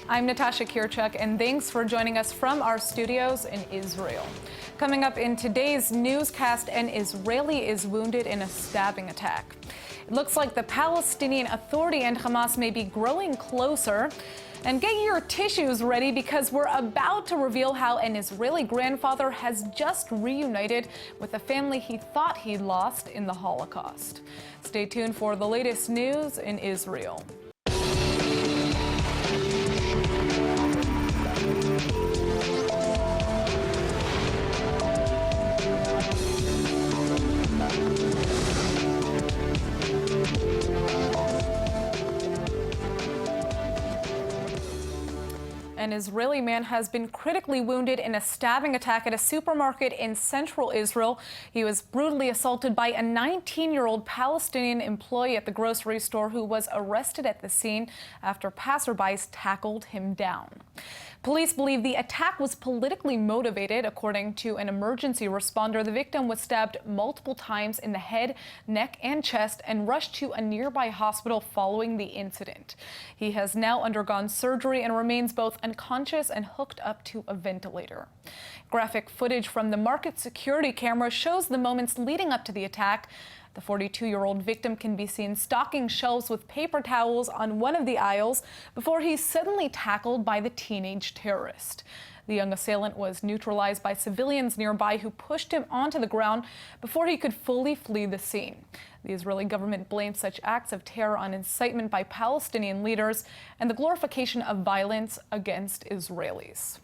I'm Natasha Kirchuk, and thanks for joining us from our studios in Israel. Coming up in today's newscast, an Israeli is wounded in a stabbing attack. It looks like the Palestinian Authority and Hamas may be growing closer. And get your tissues ready because we're about to reveal how an Israeli grandfather has just reunited with a family he thought he'd lost in the Holocaust. Stay tuned for the latest news in Israel. An Israeli man has been critically wounded in a stabbing attack at a supermarket in central Israel. He was brutally assaulted by a 19-year-old Palestinian employee at the grocery store who was arrested at the scene after passerbys tackled him down. Police believe the attack was politically motivated. According to an emergency responder, the victim was stabbed multiple times in the head, neck, and chest and rushed to a nearby hospital following the incident. He has now undergone surgery and remains both unconscious and hooked up to a ventilator. Graphic footage from the market security camera shows the moments leading up to the attack. The 42-year-old victim can be seen stocking shelves with paper towels on one of the aisles before he's suddenly tackled by the teenage terrorist. The young assailant was neutralized by civilians nearby who pushed him onto the ground before he could fully flee the scene. The Israeli government blames such acts of terror on incitement by Palestinian leaders and the glorification of violence against Israelis.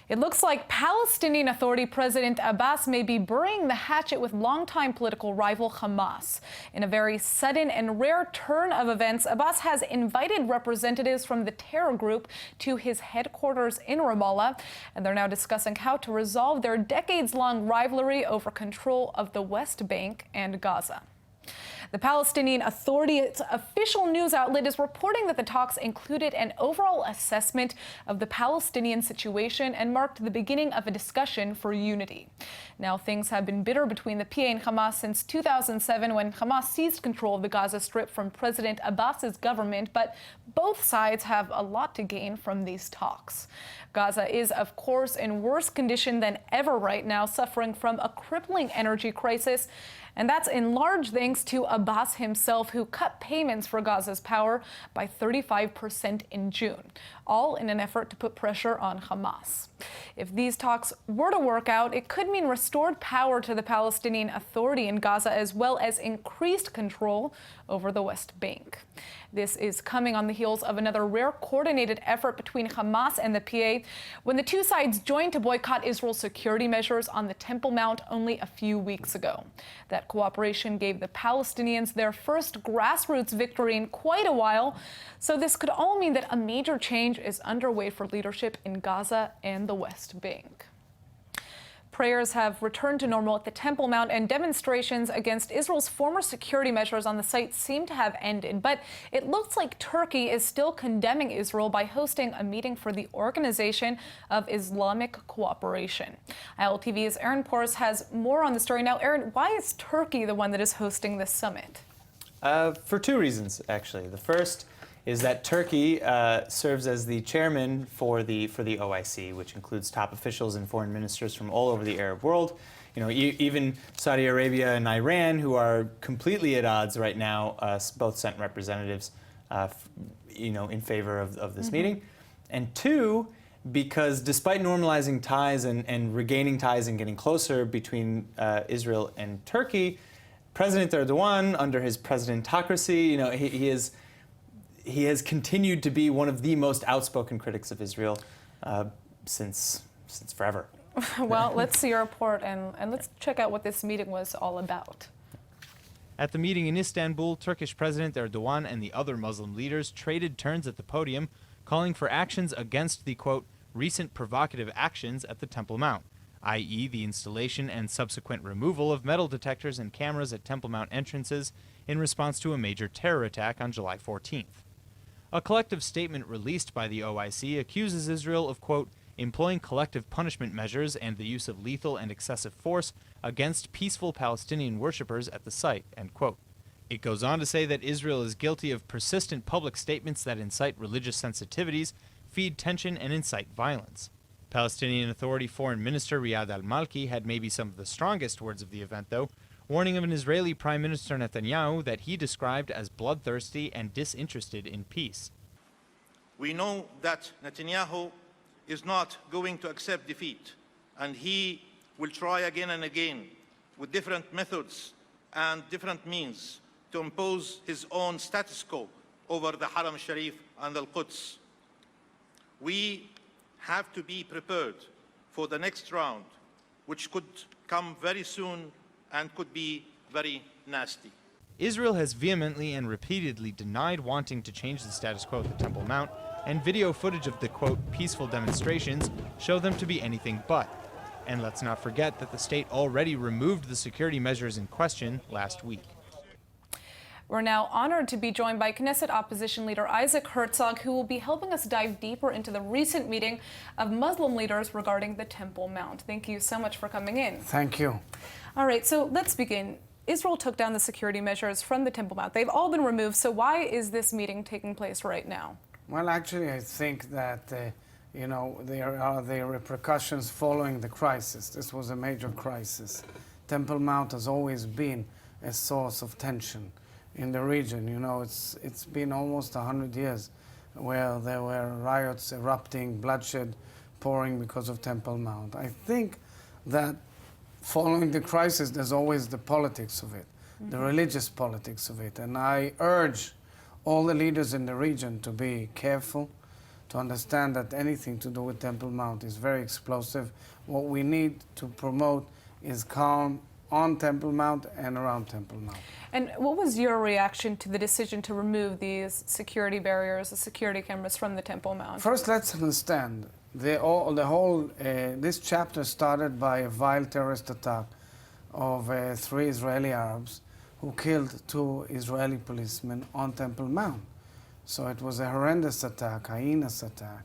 It looks like Palestinian Authority President Abbas may be burying the hatchet with longtime political rival Hamas. In a very sudden and rare turn of events, Abbas has invited representatives from the terror group to his headquarters in Ramallah, and they're now discussing how to resolve their decades-long rivalry over control of the West Bank and Gaza. The Palestinian Authority's official news outlet is reporting that the talks included an overall assessment of the Palestinian situation and marked the beginning of a discussion for unity. Now, things have been bitter between the PA and Hamas since 2007 when Hamas seized control of the Gaza Strip from President Abbas's government, but both sides have a lot to gain from these talks. Gaza is, of course, in worse condition than ever right now, suffering from a crippling energy crisis. And that's in large thanks to Abbas himself, who cut payments for Gaza's power by 35% in June, all in an effort to put pressure on Hamas. If these talks were to work out, it could mean restored power to the Palestinian Authority in Gaza, as well as increased control over the West Bank. This is coming on the heels of another rare coordinated effort between Hamas and the PA when the two sides joined to boycott Israel's security measures on the Temple Mount only a few weeks ago. That cooperation gave the Palestinians their first grassroots victory in quite a while, so this could all mean that a major change is underway for leadership in Gaza and the West Bank. Prayers have returned to normal at the Temple Mount, and demonstrations against Israel's former security measures on the site seem to have ended. But it looks like Turkey is still condemning Israel by hosting a meeting for the Organization of Islamic Cooperation. ILTV's Aaron Porras has more on the story. Now, Aaron, why is Turkey the one that is hosting this summit? For two reasons, actually. The first is that Turkey serves as the chairman for the OIC, which includes top officials and foreign ministers from all over the Arab world. You know, even Saudi Arabia and Iran, who are completely at odds right now, both sent representatives, in favor of this meeting. And two, because despite normalizing ties and regaining ties and getting closer between Israel and Turkey, President Erdogan, under his presidentocracy, he has continued to be one of the most outspoken critics of Israel since forever. Well, let's see your report and let's check out what this meeting was all about. At the meeting in Istanbul, Turkish President Erdogan and the other Muslim leaders traded turns at the podium, calling for actions against the, quote, recent provocative actions at the Temple Mount, i.e. the installation and subsequent removal of metal detectors and cameras at Temple Mount entrances in response to a major terror attack on July 14th. A collective statement released by the OIC accuses Israel of, quote, employing collective punishment measures and the use of lethal and excessive force against peaceful Palestinian worshippers at the site, end quote. It goes on to say that Israel is guilty of persistent public statements that incite religious sensitivities, feed tension, and incite violence. Palestinian Authority Foreign Minister Riyad al-Malki had maybe some of the strongest words of the event, though, warning of an Israeli Prime Minister Netanyahu that he described as bloodthirsty and disinterested in peace. We know that Netanyahu is not going to accept defeat, and he will try again and again with different methods and different means to impose his own status quo over the Haram Sharif and Al-Quds. We have to be prepared for the next round, which could come very soon and could be very nasty. Israel has vehemently and repeatedly denied wanting to change the status quo at the Temple Mount, and video footage of the, quote, peaceful demonstrations show them to be anything but. And let's not forget that the state already removed the security measures in question last week. We're now honored to be joined by Knesset opposition leader Isaac Herzog, who will be helping us dive deeper into the recent meeting of Muslim leaders regarding the Temple Mount. Thank you so much for coming in. Thank you. All right, so let's begin. Israel took down the security measures from the Temple Mount. They've all been removed, so why is this meeting taking place right now? Well, actually, I think that, there are the repercussions following the crisis. This was a major crisis. Temple Mount has always been a source of tension in the region. It's been almost 100 years where there were riots erupting, bloodshed pouring because of Temple Mount. I think that following the crisis, there's always the politics of it, the religious politics of it. And I urge all the leaders in the region to be careful, to understand that anything to do with Temple Mount is very explosive. What we need to promote is calm on Temple Mount and around Temple Mount. And what was your reaction to the decision to remove these security barriers, the security cameras from the Temple Mount? First, let's understand, this chapter started by a vile terrorist attack of 3 Israeli Arabs who killed 2 Israeli policemen on Temple Mount. So it was a horrendous attack, heinous attack.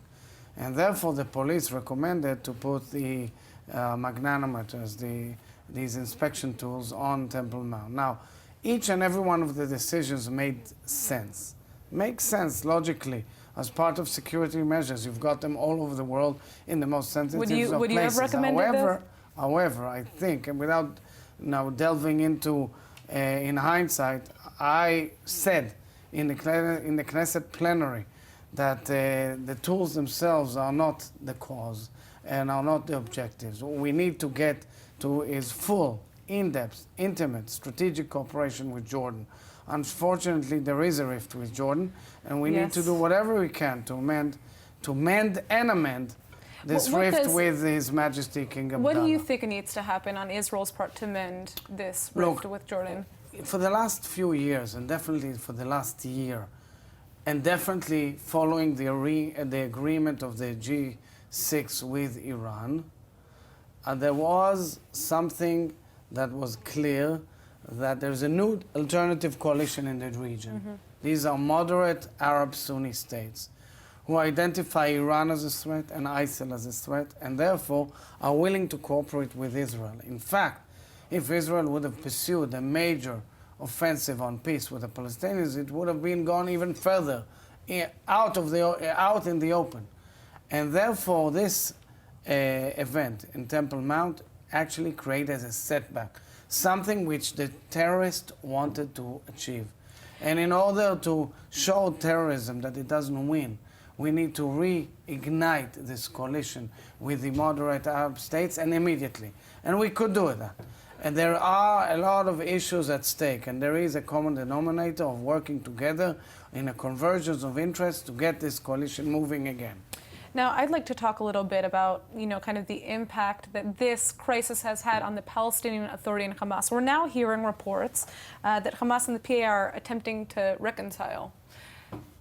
And therefore the police recommended to put the magnetometers, these inspection tools on Temple Mount. Now, each and every one of the decisions made sense. Makes sense logically as part of security measures. You've got them all over the world in the most sensitive of places. Would you have recommended this? However, I think, and without now delving into in hindsight, I said in the Knesset plenary that the tools themselves are not the cause and are not the objectives. What we need to get to is full, in-depth, intimate, strategic cooperation with Jordan. Unfortunately, there is a rift with Jordan, and we need to do whatever we can to mend and amend this rift with His Majesty King Abdullah. What do you think needs to happen on Israel's part to mend this rift with Jordan? For the last few years, and definitely for the last year, and definitely following the agreement of the G6 with Iran, there was something that was clear, that there's a new alternative coalition in the region. These are moderate Arab Sunni states who identify Iran as a threat and ISIL as a threat, and therefore are willing to cooperate with Israel. In fact, if Israel would have pursued a major offensive on peace with the Palestinians, it would have been gone even further out in the open. And therefore, this event in Temple Mount actually created a setback, something which the terrorists wanted to achieve. And in order to show terrorism that it doesn't win, we need to reignite this coalition with the moderate Arab states, and immediately. And we could do that. And there are a lot of issues at stake, and there is a common denominator of working together in a convergence of interests to get this coalition moving again. Now, I'd like to talk a little bit about, kind of the impact that this crisis has had on the Palestinian Authority and Hamas. We're now hearing reports that Hamas and the PA are attempting to reconcile.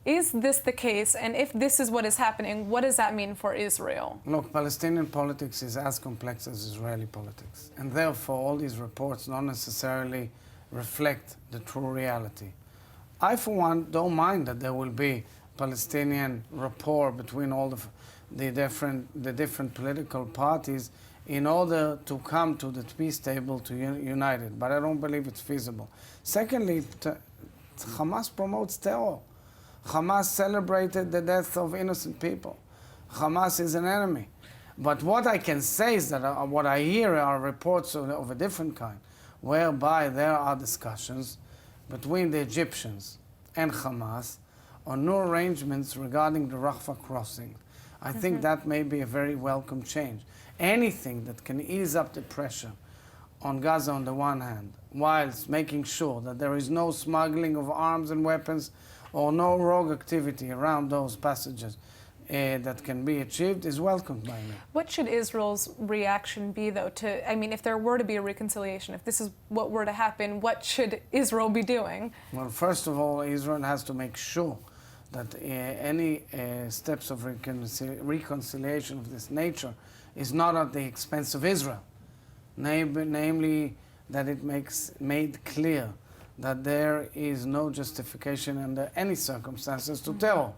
Is this the case? And if this is what is happening, what does that mean for Israel? Look, Palestinian politics is as complex as Israeli politics. And therefore, all these reports don't necessarily reflect the true reality. I, for one, don't mind that there will be Palestinian rapport between all the different political parties in order to come to the peace table to united, but I don't believe it's feasible. Secondly, Hamas promotes terror. Hamas celebrated the death of innocent people. Hamas is an enemy. But what I can say is that what I hear are reports of a different kind, whereby there are discussions between the Egyptians and Hamas on new arrangements regarding the Rafah crossing. I think that may be a very welcome change. Anything that can ease up the pressure on Gaza on the one hand, whilst making sure that there is no smuggling of arms and weapons or no rogue activity around those passages that can be achieved, is welcomed by me. What should Israel's reaction be, though, to, I mean, if there were to be a reconciliation, if this is what were to happen, what should Israel be doing? Well, first of all, Israel has to make sure that any steps of reconciliation of this nature is not at the expense of Israel. Namely, that it makes made clear that there is no justification under any circumstances to terror.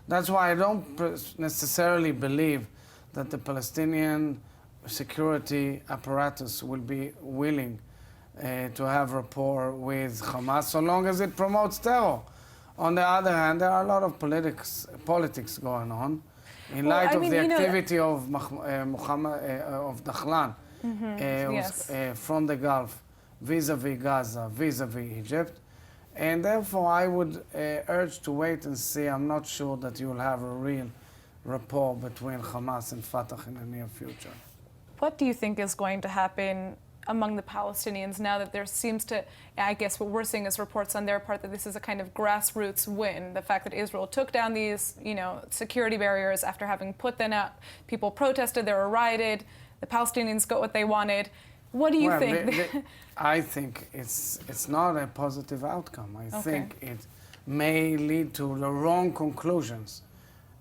That's why I don't necessarily believe that the Palestinian security apparatus will be willing to have rapport with Hamas so long as it promotes terror. On the other hand, there are a lot of politics going on in light of the activity of Dahlan from the Gulf vis-a-vis Gaza, vis-a-vis Egypt. And therefore, I would urge to wait and see. I'm not sure that you'll have a real rapport between Hamas and Fatah in the near future. What do you think is going to happen among the Palestinians now that there seems to, I guess what we're seeing is reports on their part that this is a kind of grassroots win, the fact that Israel took down these, security barriers after having put them out. People protested, they were rioted, the Palestinians got what they wanted. What do you think? I think it's not a positive outcome. I think it may lead to the wrong conclusions.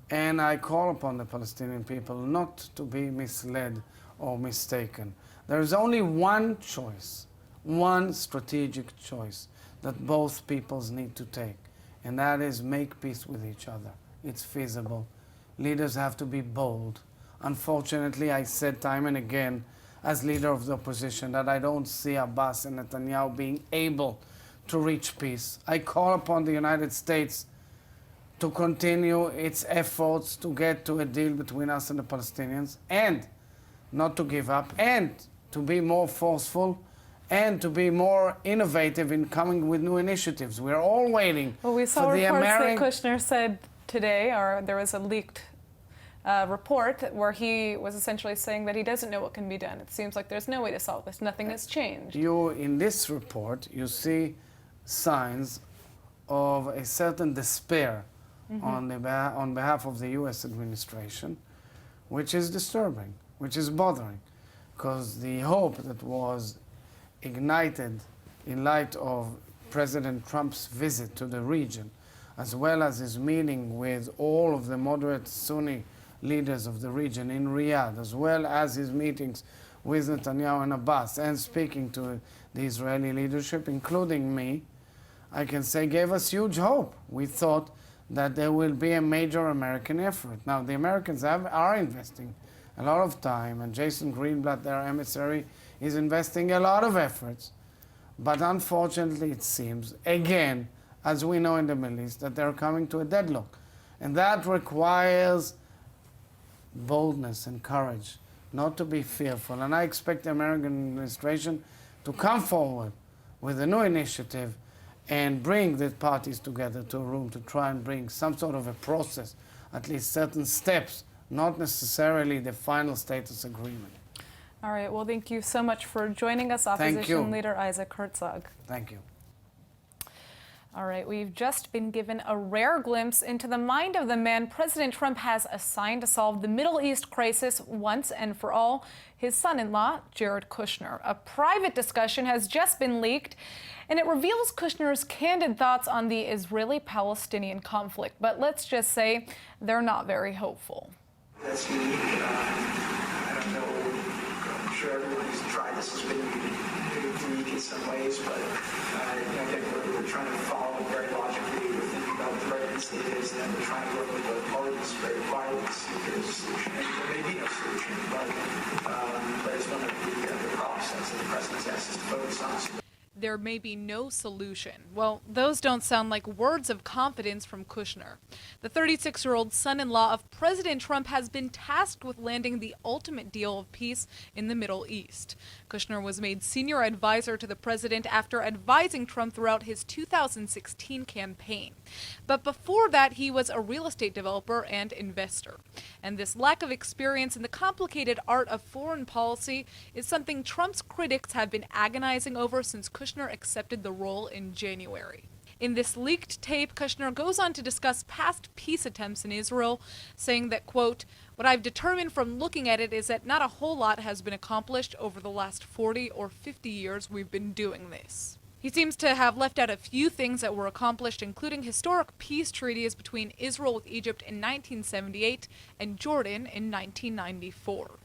And I call upon the Palestinian people not to be misled or mistaken. There is only one choice, one strategic choice that both peoples need to take, and that is make peace with each other. It's feasible. Leaders have to be bold. Unfortunately, I said time and again, as leader of the opposition, that I don't see Abbas and Netanyahu being able to reach peace. I call upon the United States to continue its efforts to get to a deal between us and the Palestinians, and not to give up, and to be more forceful, and to be more innovative in coming with new initiatives. We're all waiting. Well, we saw for the reports that Kushner said today, or there was a leaked report where he was essentially saying that he doesn't know what can be done. It seems like there's no way to solve this. Nothing has changed. In this report, you see signs of a certain despair on behalf of the U.S. administration, which is disturbing, which is bothering, because the hope that was ignited in light of President Trump's visit to the region, as well as his meeting with all of the moderate Sunni leaders of the region in Riyadh, as well as his meetings with Netanyahu and Abbas, and speaking to the Israeli leadership, including me, I can say gave us huge hope. We thought that there will be a major American effort. Now, the Americans are investing a lot of time, and Jason Greenblatt, their emissary, is investing a lot of efforts. But unfortunately, it seems, again, as we know in the Middle East, that they're coming to a deadlock. And that requires boldness and courage, not to be fearful. And I expect the American administration to come forward with a new initiative and bring the parties together to a room to try and bring some sort of a process, at least certain steps, not necessarily the final status agreement. All right, well, thank you so much for joining us, Opposition Leader Isaac Herzog. Thank you. All right, we've just been given a rare glimpse into the mind of the man President Trump has assigned to solve the Middle East crisis once and for all, his son-in-law, Jared Kushner. A private discussion has just been leaked, and it reveals Kushner's candid thoughts on the Israeli-Palestinian conflict. But let's just say they're not very hopeful. That's unique. I don't know. I'm sure everybody's tried this. It's been unique in some ways, but again, we're trying to follow it very logically. We're thinking about what the right instinct is, and then we're trying to work with both parties very quietly to see if there's a solution. And there may be no solution, but it's one of the process that the president's asked us to focus on. there may be no solution. Well, those don't sound like words of confidence from Kushner. The 36-year-old son-in-law of President Trump has been tasked with landing the ultimate deal of peace in the Middle East. Kushner was made senior advisor to the president after advising Trump throughout his 2016 campaign. But before that, he was a real estate developer and investor. And this lack of experience in the complicated art of foreign policy is something Trump's critics have been agonizing over since Kushner accepted the role in January. In this leaked tape, Kushner goes on to discuss past peace attempts in Israel, saying that, quote, "What I've determined from looking at it is that not a whole lot has been accomplished over the last 40 or 50 years we've been doing this." He seems to have left out a few things that were accomplished, including historic peace treaties between Israel with Egypt in 1978 and Jordan in 1994.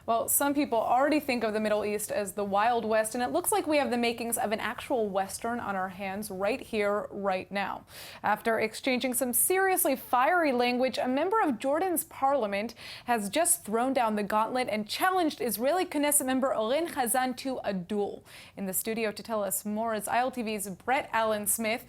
Well, some people already think of the Middle East as the Wild West, and it looks like we have the makings of an actual Western on our hands right here, right now. After exchanging some seriously fiery language, a member of Jordan's parliament has just thrown down the gauntlet and challenged Israeli Knesset member Oren Chazan to a duel. In the studio to tell us more is ILTV's Brett Allen Smith.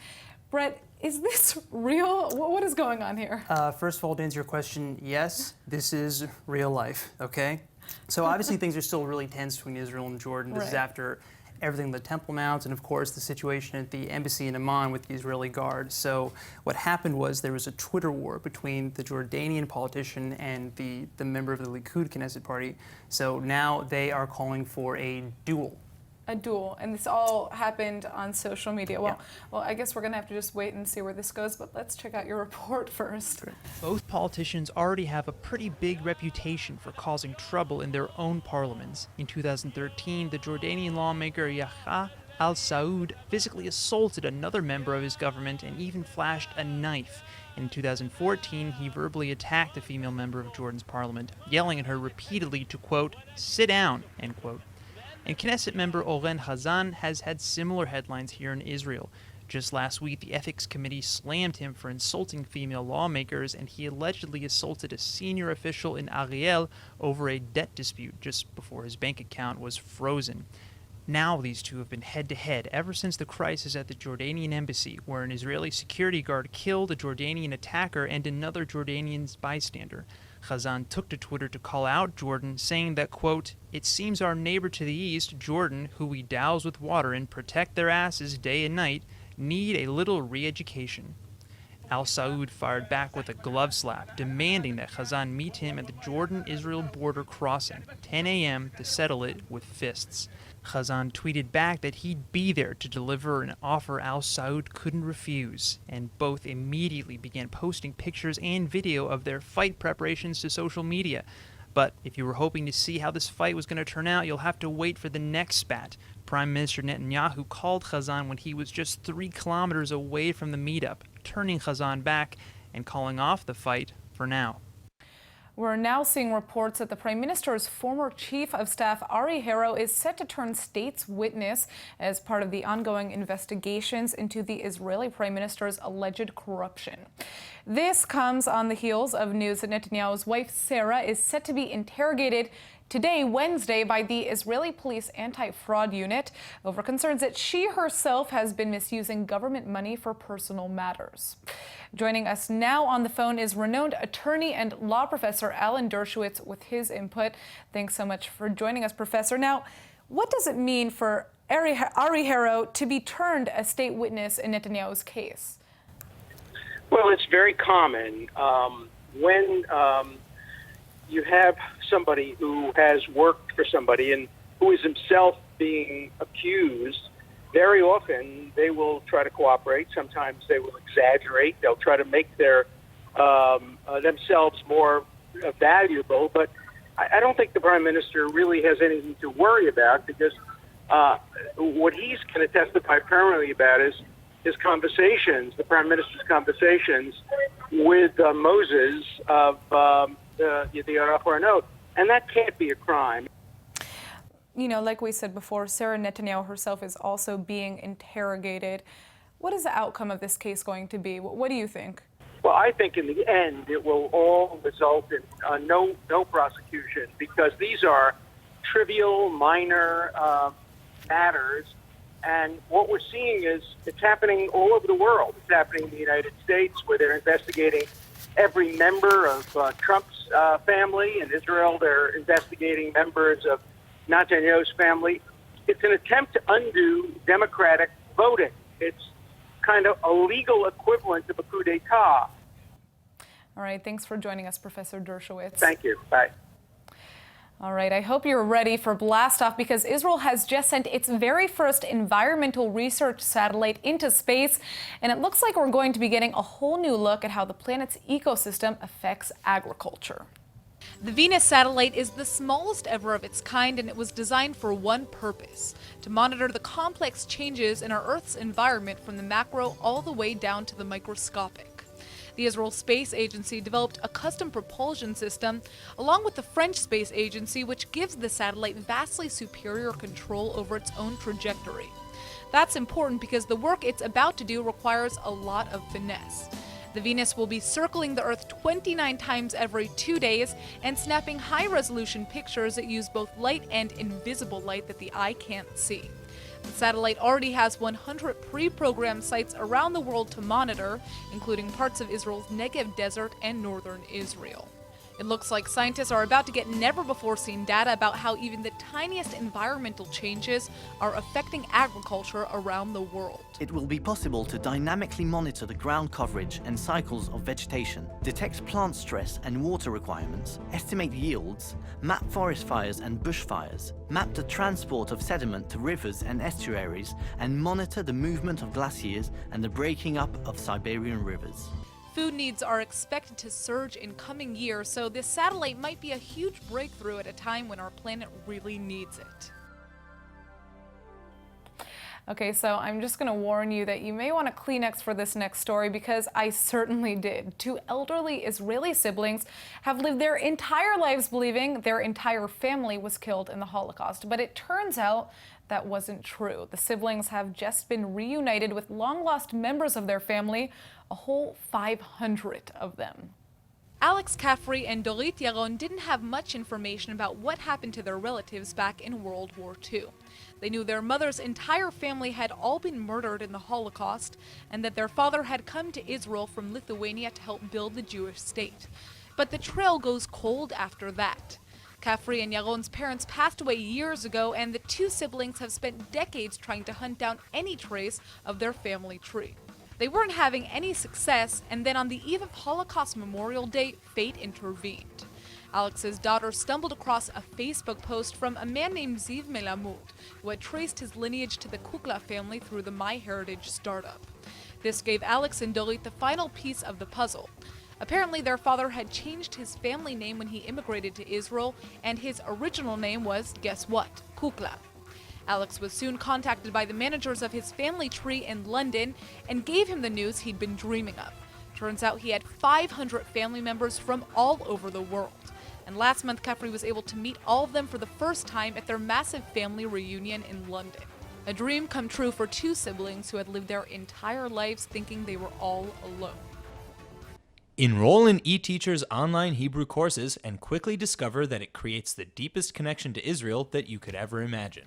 Brett, is this real? What is going on here? First of all, to answer your question, yes, this is real life, okay? So obviously things are still really tense between Israel and Jordan. This is after everything in the Temple Mount and, of course, the situation at the embassy in Amman with the Israeli Guard. So what happened was there was a Twitter war between the Jordanian politician and the member of the Likud Knesset party. So now they are calling for a duel. A duel, and this all happened on social media. Well, I guess we're going to have to just wait and see where this goes, but let's check out your report first. Both politicians already have a pretty big reputation for causing trouble in their own parliaments. In 2013, the Jordanian lawmaker Yahya al-Saud physically assaulted another member of his government and even flashed a knife. In 2014, he verbally attacked a female member of Jordan's parliament, yelling at her repeatedly to, quote, "sit down," end quote. And Knesset member Oren Chazan has had similar headlines here in Israel. Just last week, the Ethics Committee slammed him for insulting female lawmakers, and he allegedly assaulted a senior official in Ariel over a debt dispute just before his bank account was frozen. Now these two have been head-to-head ever since the crisis at the Jordanian embassy, where an Israeli security guard killed a Jordanian attacker and another Jordanian bystander. Chazan took to Twitter to call out Jordan, saying that, quote, "It seems our neighbor to the east, Jordan, who we douse with water and protect their asses day and night, need a little re-education." Al-Saud fired back with a glove slap, demanding that Chazan meet him at the Jordan-Israel border crossing, 10 a.m., to settle it with fists. Chazan tweeted back that he'd be there to deliver an offer Al-Saud couldn't refuse, and both immediately began posting pictures and video of their fight preparations to social media. But if you were hoping to see how this fight was going to turn out, you'll have to wait for the next spat. Prime Minister Netanyahu called Chazan when he was just 3 kilometers away from the meetup, turning Chazan back and calling off the fight for now. We're now seeing reports that the Prime Minister's former Chief of Staff, Ari Haro, is set to turn state's witness as part of the ongoing investigations into the Israeli Prime Minister's alleged corruption. This comes on the heels of news that Netanyahu's wife, Sarah, is set to be interrogated today, Wednesday, by the Israeli police anti-fraud unit over concerns that she herself has been misusing government money for personal matters. Joining us now on the phone is renowned attorney and law professor Alan Dershowitz with his input. Thanks so much for joining us, Professor. Now, what does it mean for Ari Haro to be turned a state witness in Netanyahu's case? Well, it's very common when you have somebody who has worked for somebody and who is himself being accused. Very often they will try to cooperate. Sometimes they will exaggerate. They'll try to make their themselves more valuable. But I don't think the Prime Minister really has anything to worry about, because what he's going to testify primarily about is his conversations, the Prime Minister's conversations with Moses of the Arafah note. And that can't be a crime. You know, like we said before, Sarah Netanyahu herself is also being interrogated. What is the outcome of this case going to be? What do you think? Well, I think in the end it will all result in no prosecution, because these are trivial, minor matters And what we're seeing is it's happening all over the world. It's happening in the United States, where they're investigating every member of Trump's family. In Israel, they're investigating members of Netanyahu's family. It's an attempt to undo democratic voting. It's kind of a legal equivalent of a coup d'etat. All right, thanks for joining us, Professor Dershowitz. Thank you. Bye. All right, I hope you're ready for blastoff because Israel has just sent its very first environmental research satellite into space, and it looks like we're going to be getting a whole new look at how the planet's ecosystem affects agriculture. The Venus satellite is the smallest ever of its kind, and it was designed for one purpose: to monitor the complex changes in our Earth's environment from the macro all the way down to the microscopic. The Israel Space Agency developed a custom propulsion system along with the French Space Agency, which gives the satellite vastly superior control over its own trajectory. That's important because the work it's about to do requires a lot of finesse. The Venus will be circling the Earth 29 times every 2 days and snapping high-resolution pictures that use both light and invisible light that the eye can't see. The satellite already has 100 pre-programmed sites around the world to monitor, including parts of Israel's Negev desert and northern Israel. It looks like scientists are about to get never-before-seen data about how even the tiniest environmental changes are affecting agriculture around the world. It will be possible to dynamically monitor the ground coverage and cycles of vegetation, detect plant stress and water requirements, estimate yields, map forest fires and bushfires, map the transport of sediment to rivers and estuaries, and monitor the movement of glaciers and the breaking up of Siberian rivers. Food needs are expected to surge in coming years, so this satellite might be a huge breakthrough at a time when our planet really needs it. Okay, so I'm just going to warn you that you may want a Kleenex for this next story because I certainly did. Two elderly Israeli siblings have lived their entire lives believing their entire family was killed in the Holocaust, but it turns out that wasn't true. The siblings have just been reunited with long-lost members of their family, a whole 500 of them. Alex Caffrey and Dorit Yaron didn't have much information about what happened to their relatives back in World War II. They knew their mother's entire family had all been murdered in the Holocaust and that their father had come to Israel from Lithuania to help build the Jewish state. But the trail goes cold after that. Caffrey and Yaron's parents passed away years ago, and the two siblings have spent decades trying to hunt down any trace of their family tree. They weren't having any success, and then on the eve of Holocaust Memorial Day, fate intervened. Alex's daughter stumbled across a Facebook post from a man named Ziv Melamud, who had traced his lineage to the Kukla family through the MyHeritage startup. This gave Alex and Dorit the final piece of the puzzle. Apparently, their father had changed his family name when he immigrated to Israel, and his original name was, guess what, Kukla. Alex was soon contacted by the managers of his family tree in London and gave him the news he'd been dreaming of. Turns out he had 500 family members from all over the world. And last month, Caffrey was able to meet all of them for the first time at their massive family reunion in London. A dream come true for two siblings who had lived their entire lives thinking they were all alone. Enroll in eTeacher's online Hebrew courses and quickly discover that it creates the deepest connection to Israel that you could ever imagine.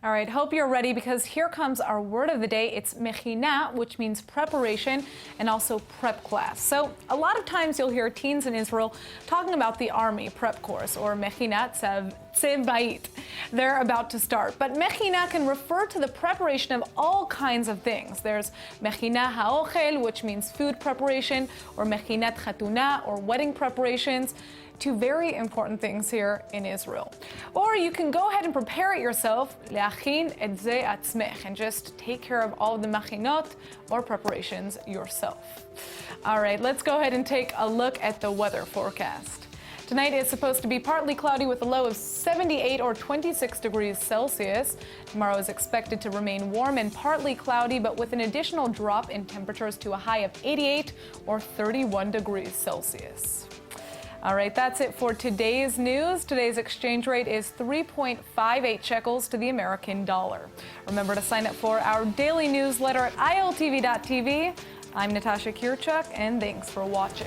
All right, hope you're ready because here comes our word of the day. It's mechina, which means preparation, and also prep class. So a lot of times you'll hear teens in Israel talking about the army prep course, or mechinat tzevait. They're about to start. But mechina can refer to the preparation of all kinds of things. There's mechina ha'ochel, which means food preparation, or mechinat chatuna, or wedding preparations. Two very important things here in Israel. Or you can go ahead and prepare it yourself, le'achin et ze atzmech, and just take care of all of the machinot or preparations yourself. All right, let's go ahead and take a look at the weather forecast. Tonight is supposed to be partly cloudy with a low of 78 or 26 degrees Celsius. Tomorrow is expected to remain warm and partly cloudy, but with an additional drop in temperatures to a high of 88 or 31 degrees Celsius. All right, that's it for today's news. Today's exchange rate is 3.58 shekels to the American dollar. Remember to sign up for our daily newsletter at iltv.tv. I'm Natasha Kirchuk, and thanks for watching.